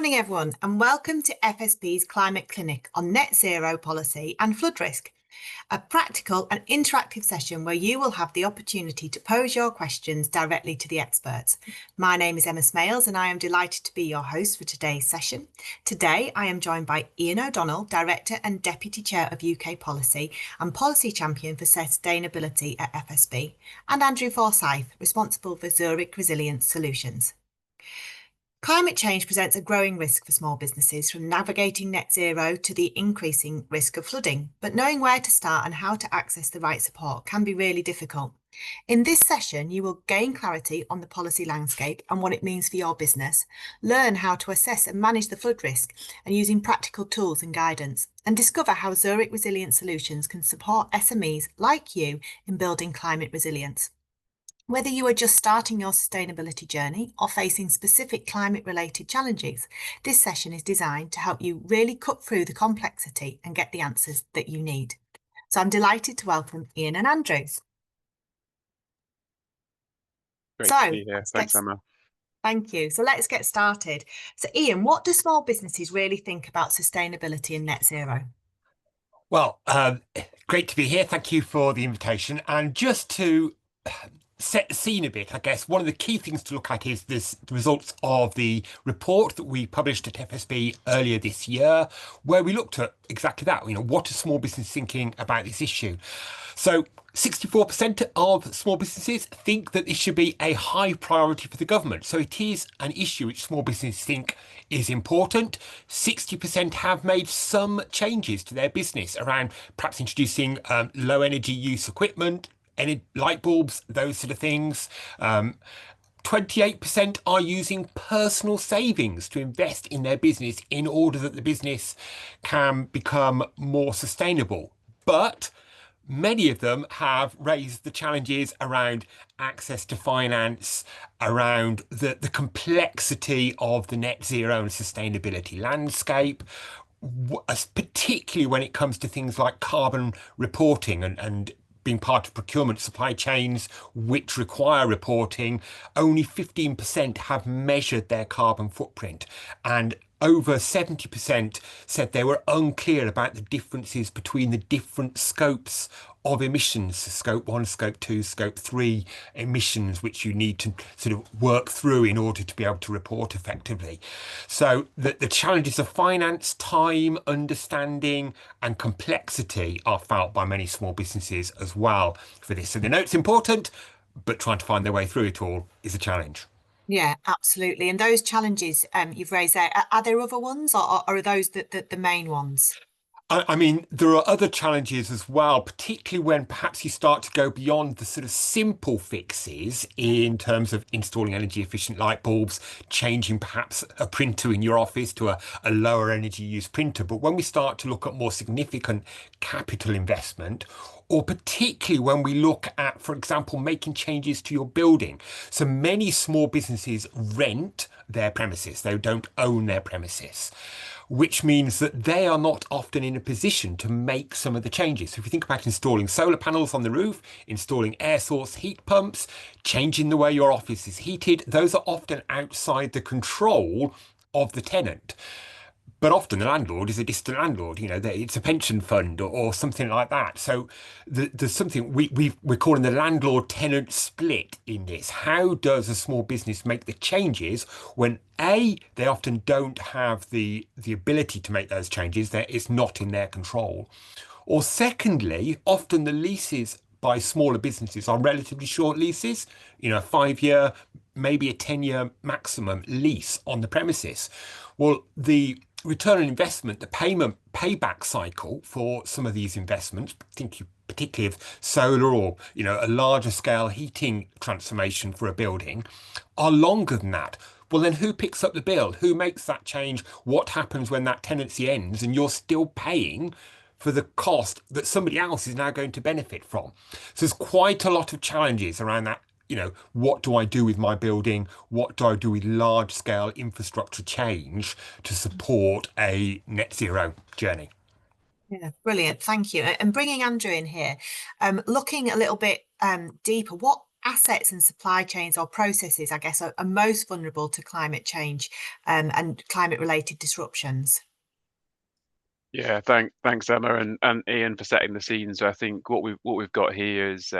morning, everyone, and welcome to FSB's Climate Clinic on net zero policy and flood risk, a practical and interactive session where you will have the opportunity to pose your questions directly to the experts. My name is Emma Smales and I am delighted to be your host for today's session. Today, I am joined by Ian O'Donnell, Director and Deputy Chair of UK Policy and Policy Champion for Sustainability at FSB, and Andrew Forsyth, responsible for Zurich Resilience Solutions. Climate change presents a growing risk for small businesses, from navigating net zero to the increasing risk of flooding. But knowing where to start and how to access the right support can be really difficult. In this session, you will gain clarity on the policy landscape and what it means for your business, learn how to assess and manage the flood risk and using practical tools and guidance, and discover how Zurich Resilience Solutions can support SMEs like you in building climate resilience. Whether you are just starting your sustainability journey or facing specific climate-related challenges, this session is designed to help you really cut through the complexity and get the answers that you need. So I'm delighted to welcome Ian and Andrews. Great to be here. Thanks, Emma. Thank you. So let's get started. So Ian, what do small businesses really think about sustainability and net zero? Well, great to be here. Thank you for the invitation. And just to set the scene a bit, I guess one of the key things to look at is the results of the report that we published at FSB earlier this year, where we looked at exactly that. What are small businesses thinking about this issue? So 64% of small businesses think that this should be a high priority for the government. So it is an issue which small businesses think is important. 60% have made some changes to their business around perhaps introducing low energy use equipment, any light bulbs, those sort of things. 28% are using personal savings to invest in their business in order that the business can become more sustainable. But many of them have raised the challenges around access to finance, around the complexity of the net zero and sustainability landscape, particularly when it comes to things like carbon reporting and being part of procurement supply chains which require reporting. Only 15% have measured their carbon footprint, and over 70% said they were unclear about the differences between the different scopes of emissions, scope 1, scope 2, scope 3 emissions, which you need to sort of work through in order to be able to report effectively. So the challenges of finance, time, understanding and complexity are felt by many small businesses as well for this. So they know it's important, but trying to find their way through it all is a challenge. Yeah, absolutely. And those challenges you've raised there, are there other ones, or are those the main ones? I mean, there are other challenges as well, particularly when perhaps you start to go beyond the sort of simple fixes in terms of installing energy efficient light bulbs, changing perhaps a printer in your office to a lower energy use printer. But when we start to look at more significant capital investment, or particularly when we look at, for example, making changes to your building. So many small businesses rent their premises. They don't own their premises, which means that they are not often in a position to make some of the changes. So if you think about installing solar panels on the roof, installing air source heat pumps, changing the way your office is heated, those are often outside the control of the tenant. But often the landlord is a distant landlord, it's a pension fund or something like that. So there's something we're calling the landlord-tenant split in this. How does a small business make the changes when A, they often don't have the ability to make those changes, that it's not in their control. Or secondly, often the leases by smaller businesses are relatively short leases, a 5-year, maybe a 10-year maximum lease on the premises. Well, the return on investment, the payback cycle for some of these investments, particularly of solar or a larger scale heating transformation for a building, are longer than that. Well, then who picks up the bill? Who makes that change? What happens when that tenancy ends and you're still paying for the cost that somebody else is now going to benefit from? So there's quite a lot of challenges around that. What do I do with my building? What do I do with large scale infrastructure change to support a net zero journey? Yeah, brilliant. Thank you. And bringing Andrew in here, looking a little bit deeper, what assets and supply chains or processes, I guess, are most vulnerable to climate change and climate related disruptions? Yeah, thanks Emma and Ian for setting the scene. So I think what we've got here is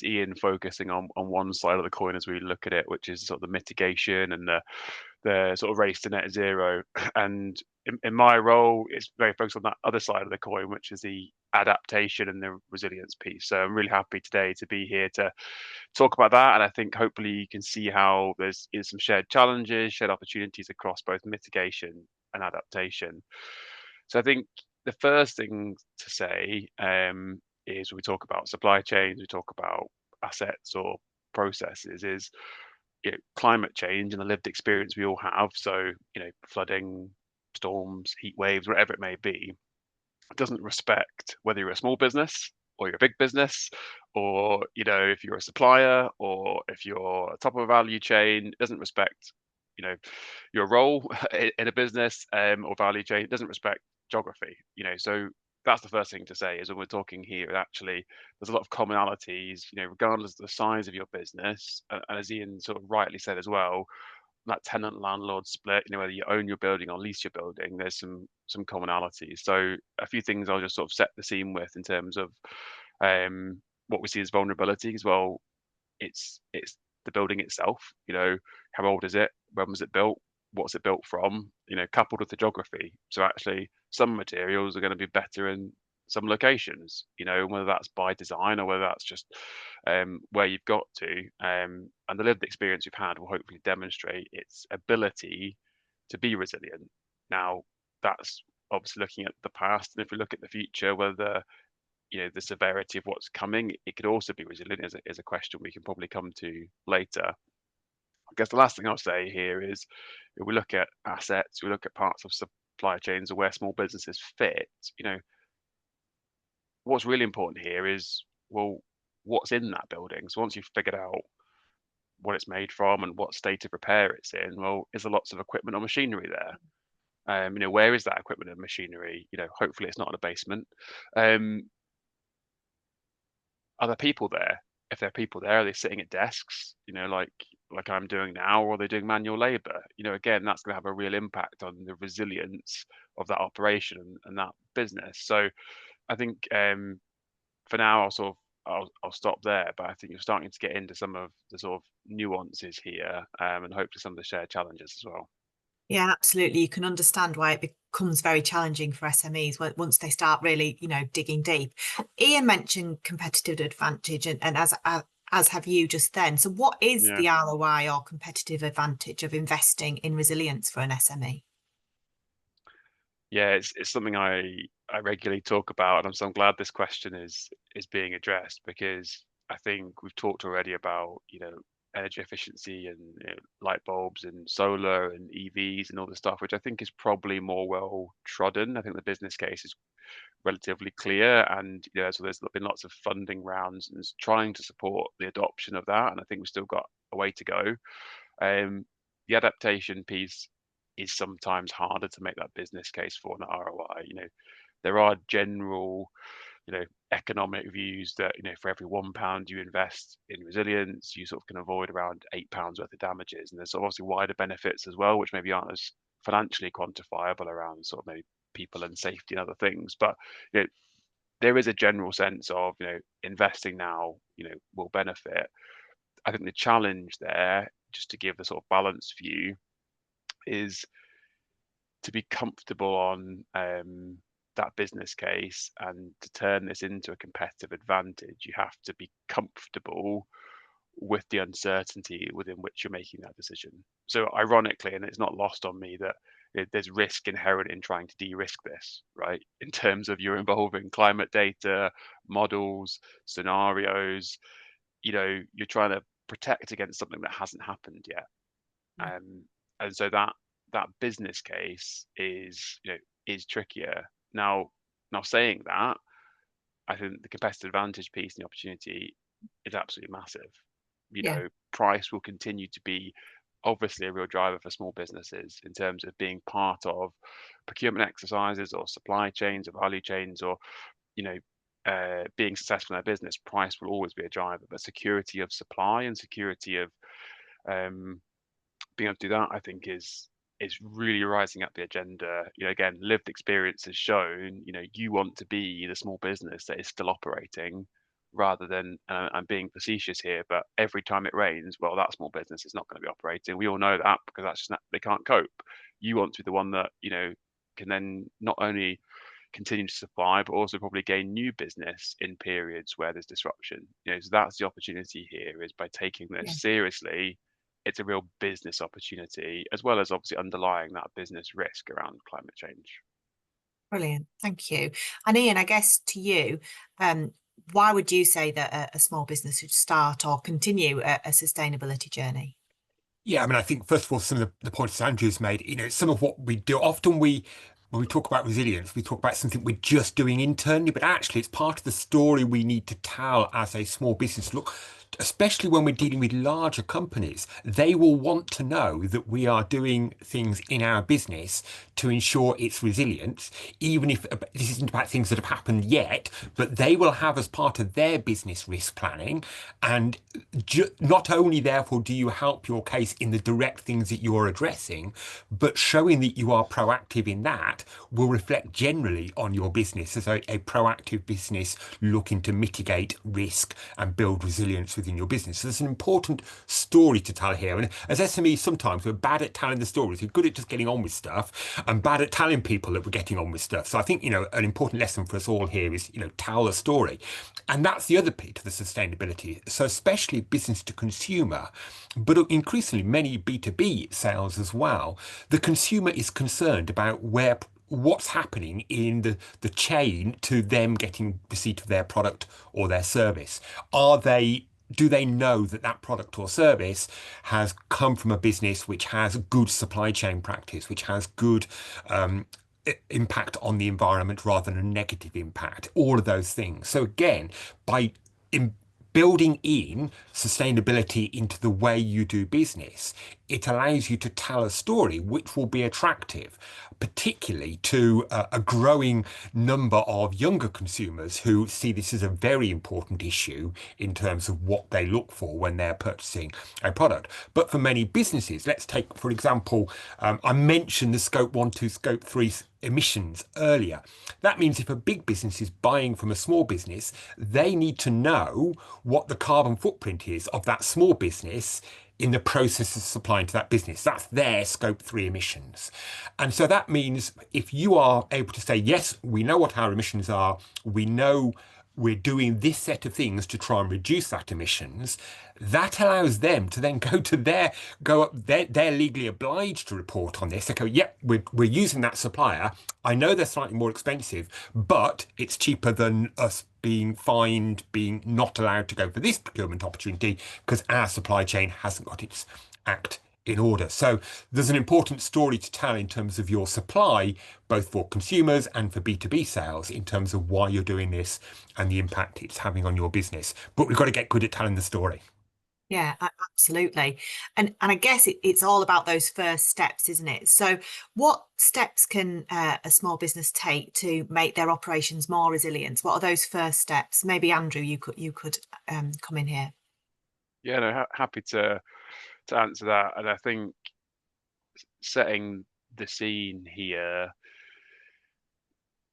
Ian focusing on one side of the coin as we look at it, which is sort of the mitigation and the sort of race to net zero. And in my role, it's very focused on that other side of the coin, which is the adaptation and the resilience piece. So I'm really happy today to be here to talk about that. And I think hopefully you can see how there's some shared challenges, shared opportunities across both mitigation and adaptation. So I think the first thing to say is when we talk about supply chains, we talk about assets or processes, is climate change and the lived experience we all have. So flooding, storms, heat waves, whatever it may be, doesn't respect whether you're a small business or you're a big business, or if you're a supplier or if you're top of a value chain. It doesn't respect your role in a business or value chain. It doesn't respect geography. So that's the first thing to say, is when we're talking here, actually there's a lot of commonalities, regardless of the size of your business, and as Ian sort of rightly said as well, that tenant landlord split, whether you own your building or lease your building, there's some commonalities. So a few things I'll just sort of set the scene with in terms of what we see as vulnerability as well. It's the building itself. How old is it? When was it built? What's it built from? Coupled with the geography. So actually, some materials are going to be better in some locations. Whether that's by design or whether that's just where you've got to. And the lived experience we've had will hopefully demonstrate its ability to be resilient. Now, that's obviously looking at the past, and if we look at the future, whether the severity of what's coming, it could also be resilient, is a question we can probably come to later. I guess the last thing I'll say here is, if we look at assets, we look at parts of supply chains or where small businesses fit, what's really important here is, well, what's in that building? So once you've figured out what it's made from and what state of repair it's in, well, is there lots of equipment or machinery there? Where is that equipment and machinery? Hopefully it's not in a basement. Are there people there? If there are people there, are they sitting at desks, like I'm doing now, or are they doing manual labor? Again, that's going to have a real impact on the resilience of that operation and that business. So I think for now, I'll stop there. But I think you're starting to get into some of the sort of nuances here, and hopefully some of the shared challenges as well. Yeah, absolutely. You can understand why it becomes very challenging for SMEs once they start really, digging deep. Ian mentioned competitive advantage, and as have you just then. So what is the ROI or competitive advantage of investing in resilience for an SME? Yeah, it's something I regularly talk about, and I'm glad this question is being addressed, because I think we've talked already about energy efficiency and light bulbs and solar and EVs and all the stuff, which I think is probably more well trodden. I think the business case is relatively clear, and so there's been lots of funding rounds and it's trying to support the adoption of that, and I think we've still got a way to go. The adaptation piece is sometimes harder to make that business case for an ROI. There are general economic views that for every £1 you invest in resilience, you sort of can avoid around £8 worth of damages, and there's obviously wider benefits as well, which maybe aren't as financially quantifiable around sort of maybe people and safety and other things. But there is a general sense of investing now will benefit. I think the challenge there, just to give the sort of balanced view, is to be comfortable on that business case, and to turn this into a competitive advantage, you have to be comfortable with the uncertainty within which you're making that decision. So ironically, and it's not lost on me, that there's risk inherent in trying to de-risk this, right? In terms of you're involving climate data, models, scenarios, you're trying to protect against something that hasn't happened yet. And so that business case is trickier. Now saying that, I think the competitive advantage piece and the opportunity is absolutely massive. Price will continue to be obviously a real driver for small businesses in terms of being part of procurement exercises or supply chains or value chains, or being successful in their business, price will always be a driver, but security of supply and security of being able to do that, I think is really rising up the agenda. Again, lived experience has shown, you want to be the small business that is still operating rather than, I'm being facetious here, but every time it rains, well, that small business is not going to be operating. We all know that because that's just they can't cope. You want to be the one that, can then not only continue to supply, but also probably gain new business in periods where there's disruption. So that's the opportunity here, is by taking Yeah. this seriously, it's a real business opportunity, as well as obviously underlying that business risk around climate change. Brilliant, thank you. And Ian, I guess to you, why would you say that a small business should start or continue a sustainability journey? Yeah, I mean, I think first of all, some of the points Andrew's made, some of what we do, often when we talk about resilience, we talk about something we're just doing internally, but actually it's part of the story we need to tell as a small business. Look, especially when we're dealing with larger companies, they will want to know that we are doing things in our business to ensure its resilience, even if this isn't about things that have happened yet, but they will have as part of their business risk planning. And not only therefore do you help your case in the direct things that you're addressing, but showing that you are proactive in that will reflect generally on your business as a proactive business looking to mitigate risk and build resilience within your business. So there's an important story to tell here. And as SMEs, sometimes we're bad at telling the stories. We're good at just getting on with stuff and bad at telling people that we're getting on with stuff. So I think, an important lesson for us all here is, tell the story. And that's the other bit of the sustainability. So especially business to consumer, but increasingly many B2B sales as well, the consumer is concerned about what's happening in the chain to them getting receipt of their product or their service. Do they know that that product or service has come from a business which has good supply chain practice, which has good impact on the environment rather than a negative impact? All of those things. So again, by building in sustainability into the way you do business, it allows you to tell a story which will be attractive, particularly to a growing number of younger consumers who see this as a very important issue in terms of what they look for when they're purchasing a product. But for many businesses, let's take, for example, I mentioned the Scope 1, 2, Scope 3 emissions earlier. That means if a big business is buying from a small business, they need to know what the carbon footprint is of that small business in the process of supplying to that business. That's their Scope 3 emissions. And so that means if you are able to say, yes, we know what our emissions are, we know we're doing this set of things to try and reduce that emissions, that allows them to then they're legally obliged to report on this. They go, yep, we're using that supplier. I know they're slightly more expensive, but it's cheaper than us being fined, being not allowed to go for this procurement opportunity because our supply chain hasn't got its act in order. So there's an important story to tell in terms of your supply, both for consumers and for B2B sales, in terms of why you're doing this and the impact it's having on your business. But we've got to get good at telling the story. Yeah, absolutely. And I guess it's all about those first steps, isn't it? So what steps can a small business take to make their operations more resilient? What are those first steps? Maybe Andrew, you could come in here. Yeah, no, happy to answer that. And I think setting the scene here,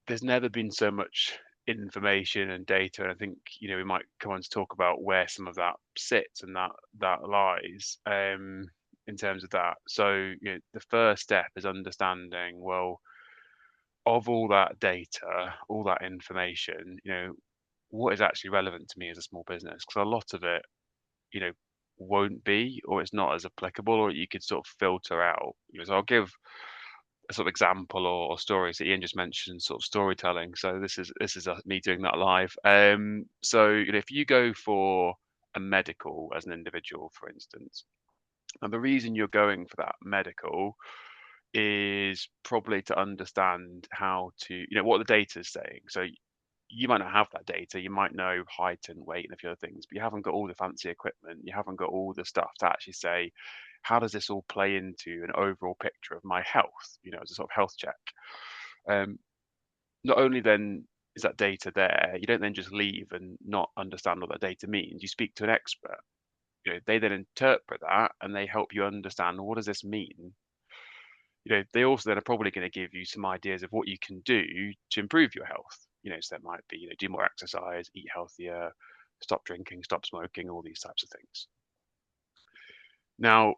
there's never been so much information and data, and I think we might come on to talk about where some of that sits and that lies in terms of that. So the first step is understanding, well, of all that data, all that information, what is actually relevant to me as a small business, because a lot of it you know won't be, or it's not as applicable, or you could sort of filter out. So I'll give a sort of example or stories that Ian just mentioned, sort of storytelling. So this is me doing that live. So if you go for a medical as an individual, for instance, and the reason you're going for that medical is probably to understand how to, what the data is saying. So you might not have that data. You might know height and weight and a few other things, but you haven't got all the fancy equipment. You haven't got all the stuff to actually say, how does this all play into an overall picture of my health, as a sort of health check. Not only then is that data there? You don't then just leave and not understand what that data means. You speak to an expert. They then interpret that and they help you understand, what does this mean? They also then are probably going to give you some ideas of what you can do to improve your health. So that might be, do more exercise, eat healthier, stop drinking, stop smoking, all these types of things. Now,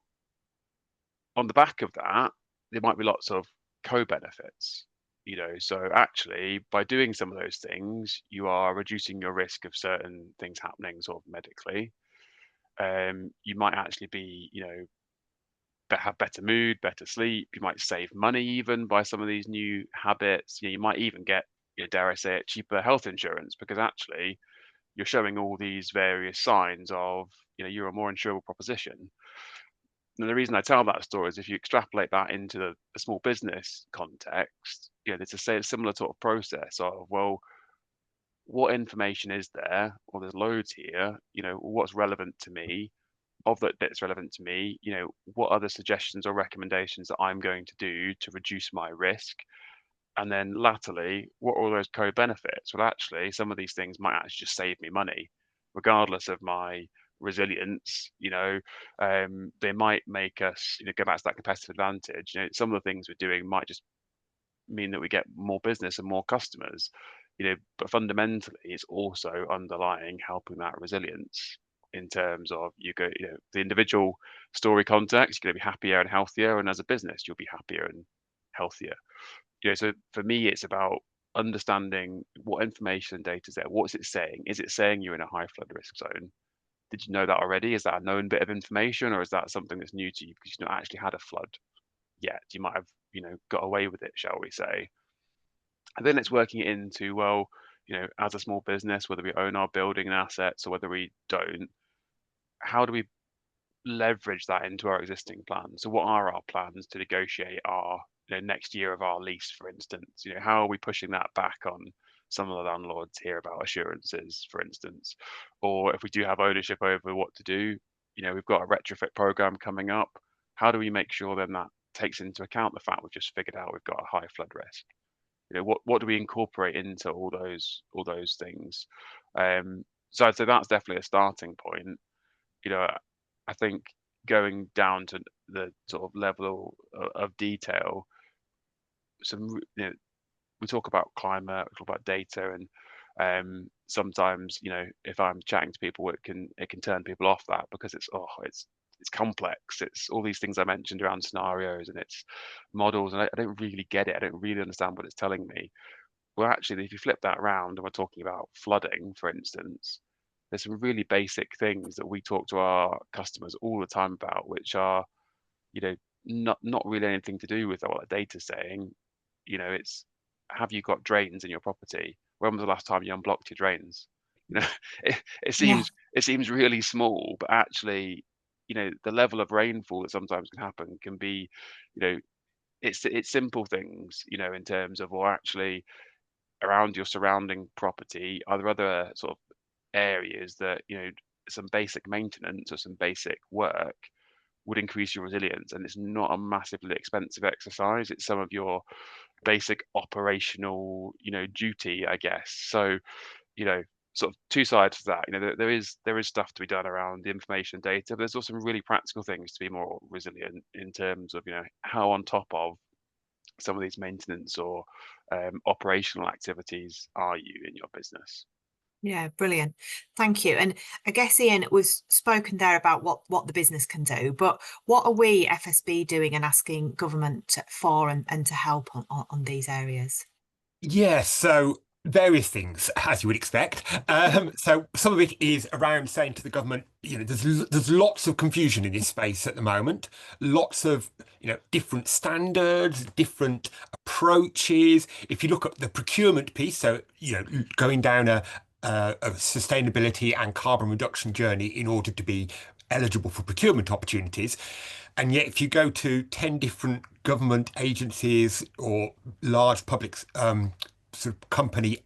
on the back of that, there might be lots of co-benefits. So actually, by doing some of those things, you are reducing your risk of certain things happening sort of medically. You might actually be, have better mood, better sleep. You might save money even by some of these new habits. You might even get, dare I say it, cheaper health insurance, because actually you're showing all these various signs of, you're a more insurable proposition. And the reason I tell that story is if you extrapolate that into the small business context, there's a similar sort of process of, well, what information is there? Well, there's loads here. What's relevant to me? Of that that's relevant to me, what other suggestions or recommendations that I'm going to do to reduce my risk? And then latterly, what are all those co-benefits? Well, actually, some of these things might actually just save me money, regardless of my resilience. They might make us, go back to that competitive advantage. Some of the things we're doing might just mean that we get more business and more customers. But fundamentally, it's also underlying helping that resilience in terms of the individual story context. You're going to be happier and healthier, and as a business, you'll be happier and healthier. So for me, it's about understanding what information and data is there. What's it saying? Is it saying you're in a high flood risk zone? Did you know that already? Is that a known bit of information, or is that something that's new to you because you've not actually had a flood yet? You might have, got away with it, shall we say? And then it's working it into, well, as a small business, whether we own our building and assets or whether we don't, how do we leverage that into our existing plans? So what are our plans to negotiate our next year of our lease, for instance? How are we pushing that back on some of the landlords here about assurances, for instance? Or if we do have ownership over what to do, we've got a retrofit program coming up. How do we make sure then that takes into account the fact we've just figured out we've got a high flood risk? What do we incorporate into all those things? So I'd say that's definitely a starting point. I think going down to the sort of level of detail, we talk about climate, we talk about data, and sometimes if I'm chatting to people, it can turn people off that because it's complex. It's all these things I mentioned around scenarios and it's models, and I don't really get it. I don't really understand what it's telling me. Well, actually, if you flip that around and we're talking about flooding, for instance, there's some really basic things that we talk to our customers all the time about, which are, you know, not really anything to do with what the data's saying. It's, have you got drains in your property? When was the last time you unblocked your drains? You know, it Yeah. seems really small, but actually, the level of rainfall that sometimes can happen can be, you know, it's simple things, in terms of, or actually around your surrounding property, are there other sort of areas that, some basic maintenance or some basic work would increase your resilience? And it's not a massively expensive exercise. It's some of your basic operational, duty, I guess. So, you know, sort of two sides to that. There is stuff to be done around the information data, but there's also really practical things to be more resilient in terms of, how on top of some of these maintenance or operational activities are you in your business? Yeah, brilliant. Thank you. And I guess, Ian, we've spoken there about what the business can do, but what are we, FSB, doing and asking government for and to help on these areas? Yes, so various things, as you would expect. So some of it is around saying to the government, there's lots of confusion in this space at the moment, lots of different standards, different approaches. If you look at the procurement piece, so going down a sustainability and carbon reduction journey in order to be eligible for procurement opportunities. And yet, if you go to 10 different government agencies or large public sort of companies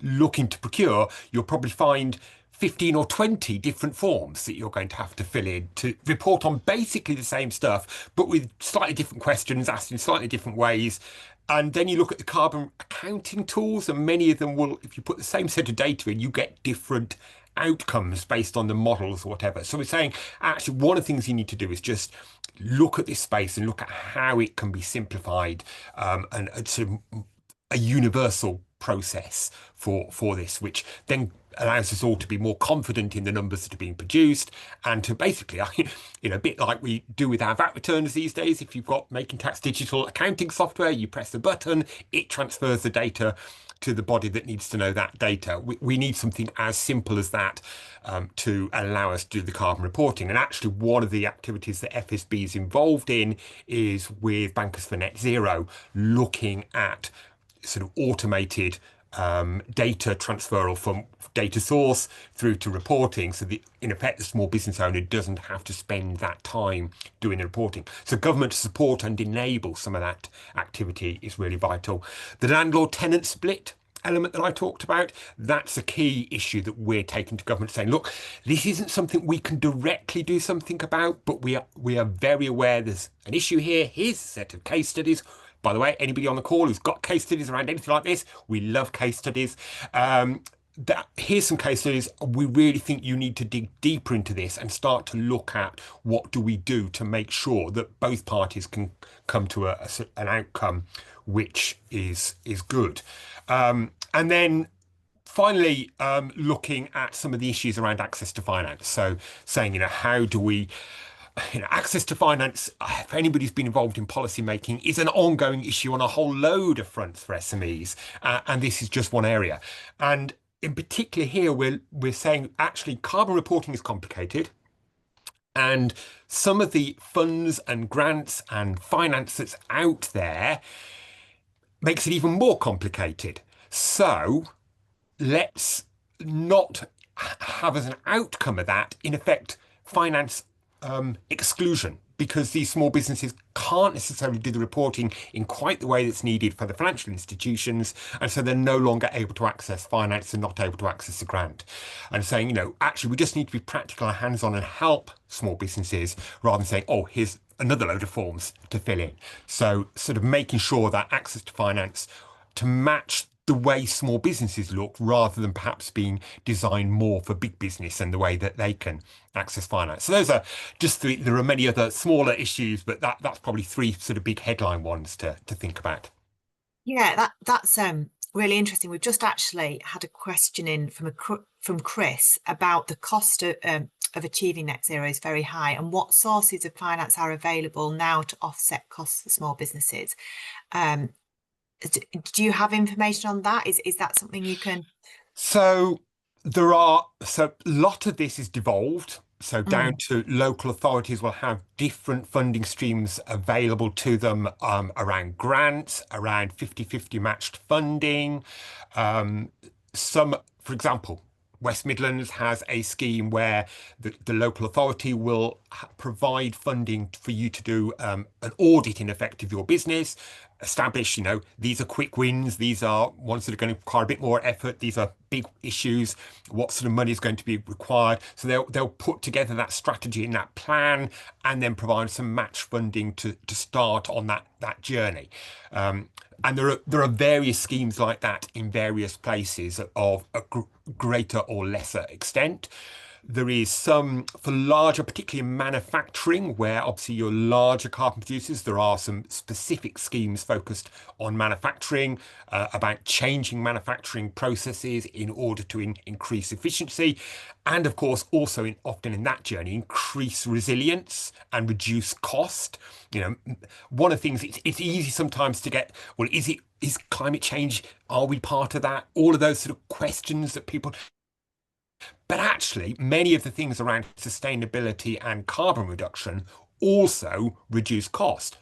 looking to procure, you'll probably find 15 or 20 different forms that you're going to have to fill in to report on basically the same stuff, but with slightly different questions asked in slightly different ways. And then you look at the carbon accounting tools, and many of them will, if you put the same set of data in, you get different outcomes based on the models or whatever. So we're saying actually one of the things you need to do is just look at this space and look at how it can be simplified, and sort of a universal process for this, which then allows us all to be more confident in the numbers that are being produced, and to basically, a bit like we do with our VAT returns these days. If you've got Making Tax Digital accounting software, you press the button, it transfers the data to the body that needs to know that data. We need something as simple as that, to allow us to do the carbon reporting. And actually, one of the activities that FSB is involved in is with Bankers for Net Zero, looking at sort of automated data transferal from data source through to reporting, so that in effect the small business owner doesn't have to spend that time doing the reporting. So government support and enable some of that activity is really vital. The landlord-tenant split element that I talked about, that's a key issue that we're taking to government, saying, look, this isn't something we can directly do something about, but we are very aware there's an issue here. Here's a set of case studies. By the way, anybody on the call who's got case studies around anything like this, we love case studies. Here's some case studies. We really think you need to dig deeper into this and start to look at what do we do to make sure that both parties can come to an outcome which is good. And then finally, looking at some of the issues around access to finance. So saying, how do we, access to finance, for anybody who's been involved in policy making, is an ongoing issue on a whole load of fronts for SMEs. And this is just one area. And in particular here, we're saying actually carbon reporting is complicated. And some of the funds and grants and finance that's out there makes it even more complicated. So let's not have as an outcome of that, in effect, finance exclusion, because these small businesses can't necessarily do the reporting in quite the way that's needed for the financial institutions, and so they're no longer able to access finance and not able to access the grant. And saying, actually, we just need to be practical and hands-on and help small businesses, rather than saying, oh, here's another load of forms to fill in. So sort of making sure that access to finance to match the way small businesses look, rather than perhaps being designed more for big business and the way that they can access finance. So those are just three. There are many other smaller issues, but that's probably three sort of big headline ones to think about. Yeah, that's really interesting. We've just actually had a question in from Chris about the cost of achieving net zero is very high, and what sources of finance are available now to offset costs for small businesses. Do you have information on that? Is that something you can? So a lot of this is devolved. So down to local authorities will have different funding streams available to them, around grants, around 50-50 matched funding. For example, West Midlands has a scheme where the local authority will provide funding for you to do an audit, in effect, of your business, establish, these are quick wins, these are ones that are going to require a bit more effort, these are big issues, what sort of money is going to be required. So they'll put together that strategy and that plan, and then provide some match funding to start on that journey. And there are various schemes like that in various places of a greater or lesser extent. There is some for larger, particularly in manufacturing, where obviously your larger carbon producers, there are some specific schemes focused on manufacturing, about changing manufacturing processes in order to increase efficiency. And of course, also often in that journey, increase resilience and reduce cost. One of the things, it's easy sometimes to get, well, is climate change, are we part of that? All of those sort of questions that people. But actually, many of the things around sustainability and carbon reduction also reduce cost.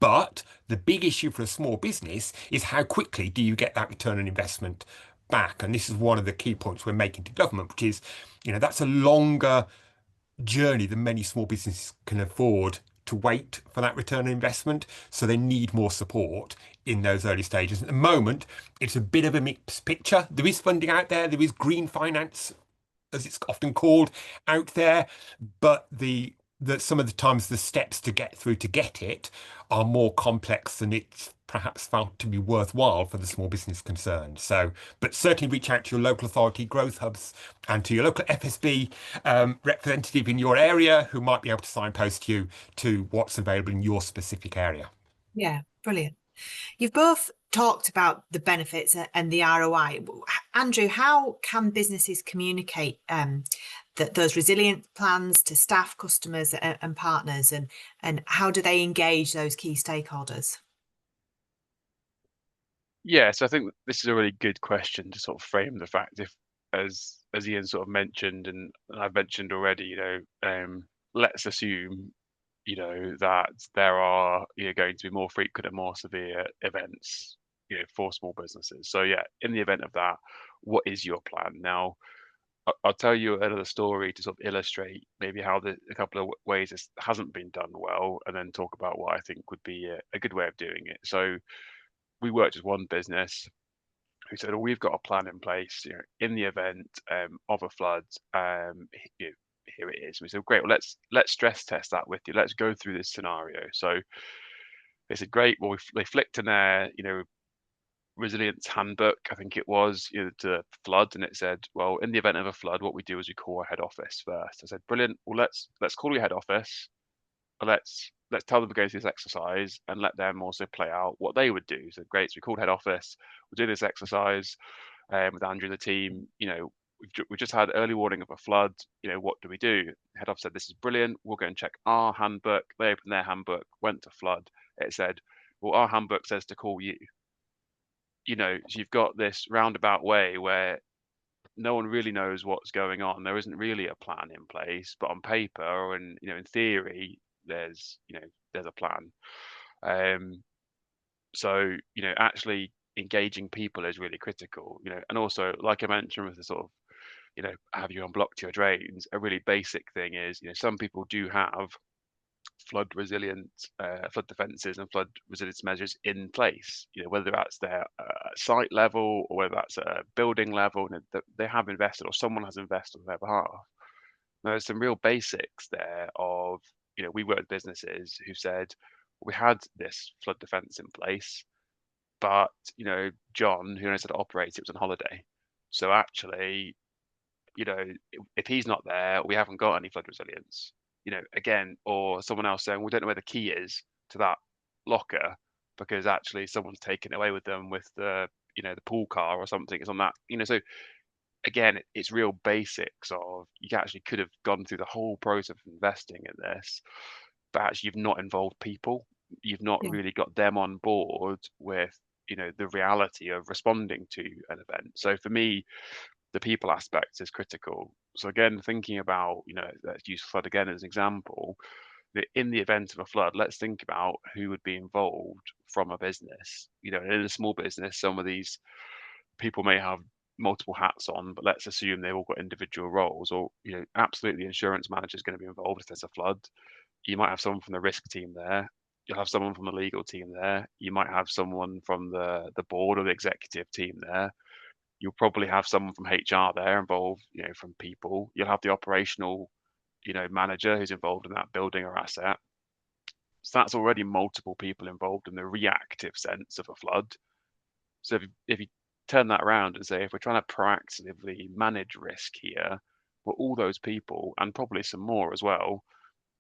But the big issue for a small business is how quickly do you get that return on investment back? And this is one of the key points we're making to government, which is, that's a longer journey than many small businesses can afford to wait for that return on investment. So they need more support in those early stages. At the moment, it's a bit of a mixed picture. There is funding out there. There is green finance, as it's often called, out there, but the that some of the times the steps to get through to get it are more complex than it's perhaps felt to be worthwhile for the small business concerned. So, but certainly reach out to your local authority growth hubs and to your local FSB representative in your area who might be able to signpost you to what's available in your specific area. Yeah, brilliant. You've both talked about the benefits and the ROI. Andrew, how can businesses communicate those resilient plans to staff, customers, and partners, and how do they engage those key stakeholders? Yeah, so I think this is a really good question to sort of frame the fact if, as Ian sort of mentioned, and I've mentioned already, let's assume, that there are, going to be more frequent and more severe events, for small businesses. So yeah, in the event of that, what is your plan? Now, I'll tell you another story to sort of illustrate maybe how a couple of ways this hasn't been done well, and then talk about what I think would be a good way of doing it. So we worked with one business who said, "Oh, we've got a plan in place, in the event of a flood. Here it is." We said, "Great, well, let's stress test that with you. Let's go through this scenario." So they said, "Great." Well, they flicked in their, resilience handbook, I think it was, to flood, and it said, "Well, in the event of a flood, what we do is we call our head office first." I said, "Brilliant. Well, let's call your head office. Let's tell them to go through this exercise and let them also play out what they would do." So great. So we called head office. We'll do this exercise with Andrew and the team. We've just had early warning of a flood. What do we do? Head office said, "This is brilliant. We'll go and check our handbook." They opened their handbook, went to flood. It said, "Well, our handbook says to call you." So you've got this roundabout way where no one really knows what's going on. There isn't really a plan in place, but on paper and in theory, there's a plan. So actually engaging people is really critical. And also, like I mentioned, with the sort of have you unblocked your drains? A really basic thing is some people do have flood resilient flood defences and flood resilience measures in place, whether that's their site level or whether that's a building level, they have invested or someone has invested on their behalf. Now, there's some real basics there of, we work with businesses who said we had this flood defence in place, but John, who knows how to operate it, was on holiday. So actually, if he's not there, we haven't got any flood resilience. Again, or someone else saying we don't know where the key is to that locker because actually someone's taken it away with them with the pool car or something. It's on that. So again, it's real basics of you actually could have gone through the whole process of investing in this, but actually you've not involved people. You've not Yeah. really got them on board with the reality of responding to an event. So for me, the people aspect is critical. So again, thinking about, let's use flood again as an example, that in the event of a flood, let's think about who would be involved from a business. In a small business, some of these people may have multiple hats on, but let's assume they've all got individual roles, or, absolutely insurance manager is going to be involved if there's a flood. You might have someone from the risk team there. You'll have someone from the legal team there. You might have someone from the board or the executive team there. You'll probably have someone from HR there involved, from people. You'll have the operational, manager who's involved in that building or asset. So that's already multiple people involved in the reactive sense of a flood. So if you turn that around and say, if we're trying to proactively manage risk here, well, all those people and probably some more as well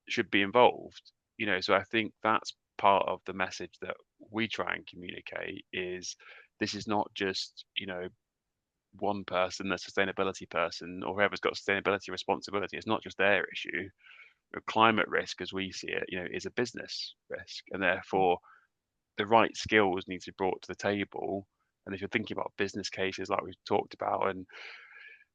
should be involved. So I think that's part of the message that we try and communicate is this is not just, one person, the sustainability person, or whoever's got sustainability responsibility. It's not just their issue. Climate risk, as we see it, is a business risk, and therefore the right skills need to be brought to the table. And if you're thinking about business cases like we've talked about and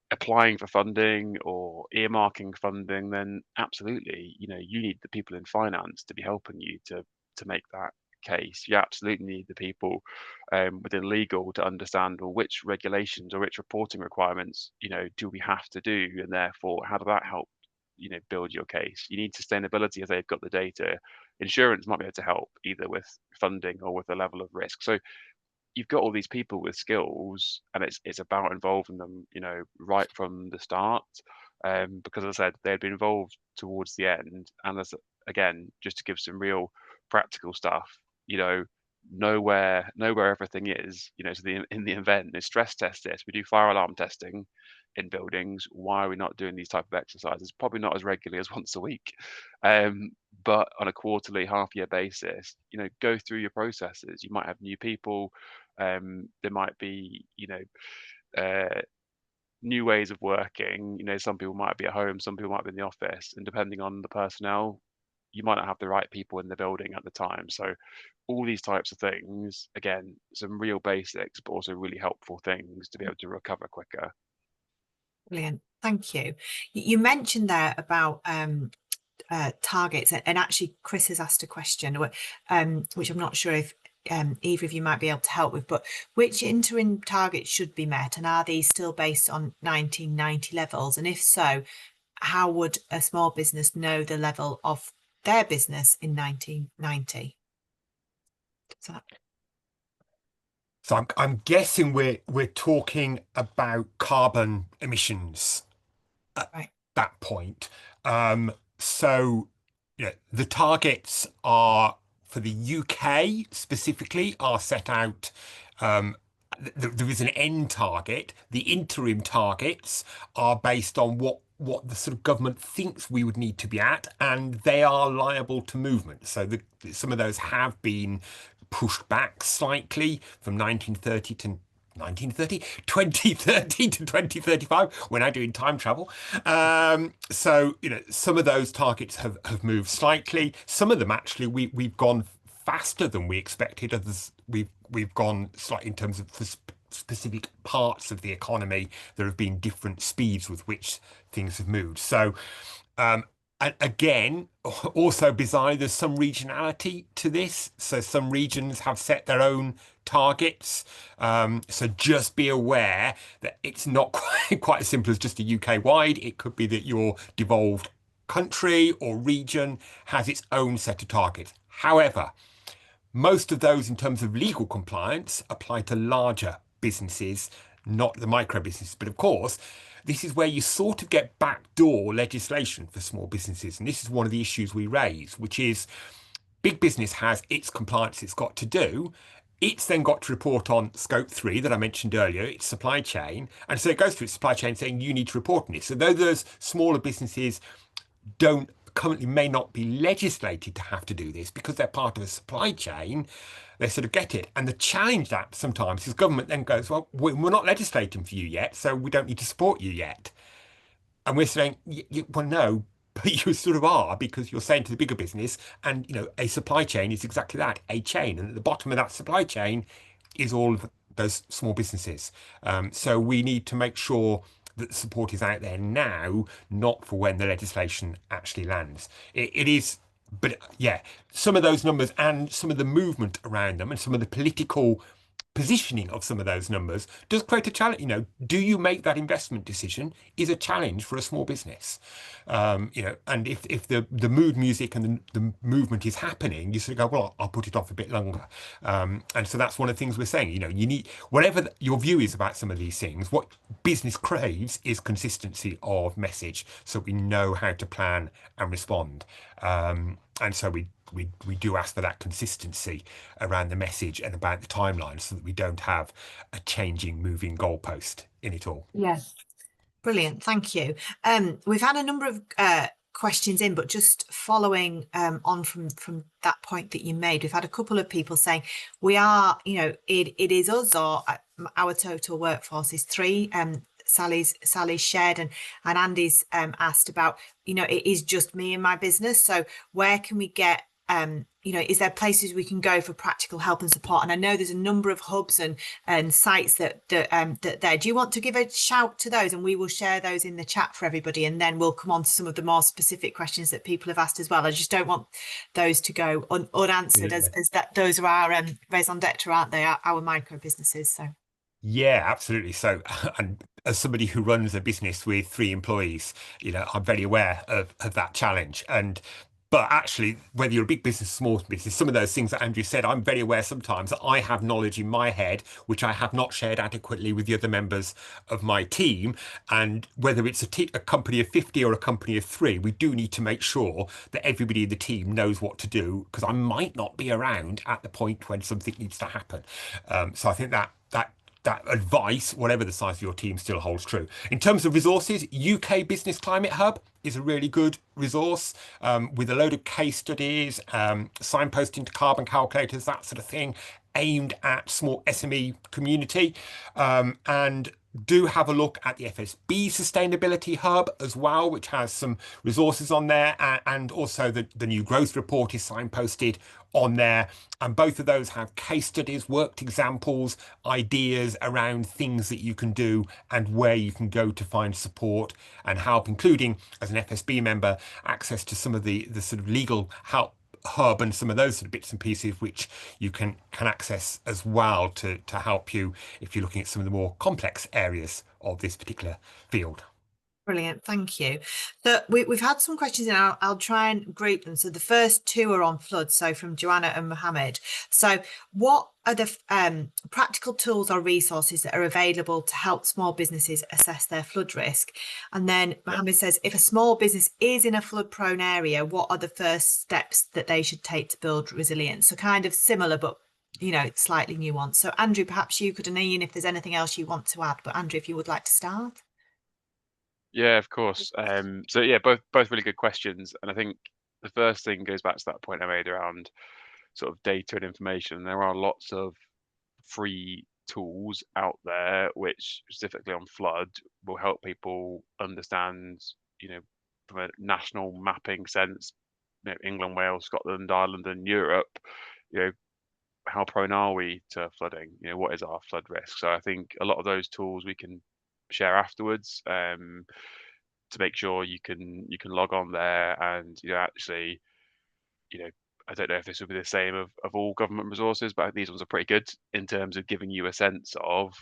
applying for funding or earmarking funding, then absolutely, you need the people in finance to be helping you to make that case. You absolutely need the people within legal to understand, well, which regulations or which reporting requirements, do we have to do, and therefore how does that help, build your case. You need sustainability if they've got the data. Insurance might be able to help either with funding or with the level of risk. So you've got all these people with skills, and it's about involving them, right from the start. because as I said, they had been involved towards the end, and as again, just to give some real practical stuff, know where everything is, so in the event, they stress test this. We do fire alarm testing in buildings. Why are we not doing these type of exercises? Probably not as regularly as once a week, but on a quarterly, half-year basis, go through your processes. You might have new people. There might be, new ways of working. Some people might be at home, some people might be in the office, and depending on the personnel, you might not have the right people in the building at the time. So all these types of things, again, some real basics, but also really helpful things to be able to recover quicker. Brilliant. Thank you. You mentioned there about targets, and actually Chris has asked a question, which I'm not sure if either of you might be able to help with, but which interim targets should be met, and are these still based on 1990 levels? And if so, how would a small business know the level of their business in 1990? So I'm guessing we're talking about carbon emissions at that point. So the targets are for the UK specifically are set out. There is an end target. The interim targets are based on what the sort of government thinks we would need to be at, and they are liable to movement. So some of those have been pushed back slightly from 1930 to 2030 to 2035. We're now doing time travel. So, some of those targets have moved slightly. Some of them actually we've gone faster than we expected. Others we've gone slightly in terms of specific parts of the economy. There have been different speeds with which things have moved. So, and again, also bizarrely, there's some regionality to this. So some regions have set their own targets. So just be aware that it's not quite as simple as just a UK wide. It could be that your devolved country or region has its own set of targets. However, most of those in terms of legal compliance apply to larger businesses, not the micro businesses. But of course, this is where you sort of get backdoor legislation for small businesses. And this is one of the issues we raise, which is big business has its compliance it's got to do. It's then got to report on scope 3 that I mentioned earlier, its supply chain. And so it goes through its supply chain saying you need to report on this. So though those smaller businesses currently may not be legislated to have to do this because they're part of a supply chain, they sort of get it. And the challenge that sometimes is government then goes, well, we're not legislating for you yet, so we don't need to support you yet. And we're saying, well, no, but you sort of are, because you're saying to the bigger business, and a supply chain is exactly that, a chain. And at the bottom of that supply chain is all of those small businesses. So we need to make sure that the support is out there now, not for when the legislation actually lands. It is, but yeah, some of those numbers and some of the movement around them and some of the political positioning of some of those numbers does create a challenge. Do you make that investment decision is a challenge for a small business. And if the mood music and the movement is happening, you sort of go, well, I'll put it off a bit longer. And so that's one of the things we're saying. You need, whatever your view is about some of these things, what business craves is consistency of message, so we know how to plan and respond. And so we do ask for that consistency around the message and about the timeline, so that we don't have a changing, moving goalpost in it all. Yes, brilliant. Thank you. We've had a number of questions in, but just following on from that point that you made, we've had a couple of people saying we are, it is us, or our total workforce is 3. Sally's shared, and Andy's asked about, it is just me and my business. So where can we get, is there places we can go for practical help and support? And I know there's a number of hubs and sites that there. Do you want to give a shout to those, and we will share those in the chat for everybody, and then we'll come on to some of the more specific questions that people have asked as well. I just don't want those to go unanswered, as that those are our raison d'etre, aren't they? Our micro businesses. So. Yeah, absolutely. So, and as somebody who runs a business with 3 employees, I'm very aware of that challenge. And But actually, whether you're a big business, small business, some of those things that Andrew said, I'm very aware sometimes that I have knowledge in my head which I have not shared adequately with the other members of my team. And whether it's a company of 50 or a company of 3, we do need to make sure that everybody in the team knows what to do, because I might not be around at the point when something needs to happen. So I think that advice, whatever the size of your team, still holds true. In terms of resources, UK Business Climate Hub is a really good resource with a load of case studies, signposting to carbon calculators, that sort of thing, aimed at small SME community. And do have a look at the FSB Sustainability Hub as well, which has some resources on there, and also the new growth report is signposted on there. And both of those have case studies, worked examples, ideas around things that you can do and where you can go to find support and help, including, as an FSB member, access to some of the sort of legal help hub and some of those sort of bits and pieces which you can access as well to help you if you're looking at some of the more complex areas of this particular field. Brilliant, thank you. So we've had some questions and I'll try and group them. So the first 2 are on floods, so from Joanna and Mohammed. So what are the practical tools or resources that are available to help small businesses assess their flood risk? And then Mohammed says, if a small business is in a flood prone area, what are the first steps that they should take to build resilience? So kind of similar, but slightly nuanced. So Andrew, perhaps you could, and Ian, if there's anything else you want to add, but Andrew, if you would like to start. Yeah, of course. So yeah, both really good questions, and I think the first thing goes back to that point I made around sort of data and information. There are lots of free tools out there which, specifically on flood, will help people understand, from a national mapping sense, England, Wales, Scotland, Ireland, and Europe, how prone are we to flooding? What is our flood risk? So I think a lot of those tools we can share afterwards, to make sure you can log on there and actually, I don't know if this would be the same of all government resources, but these ones are pretty good in terms of giving you a sense of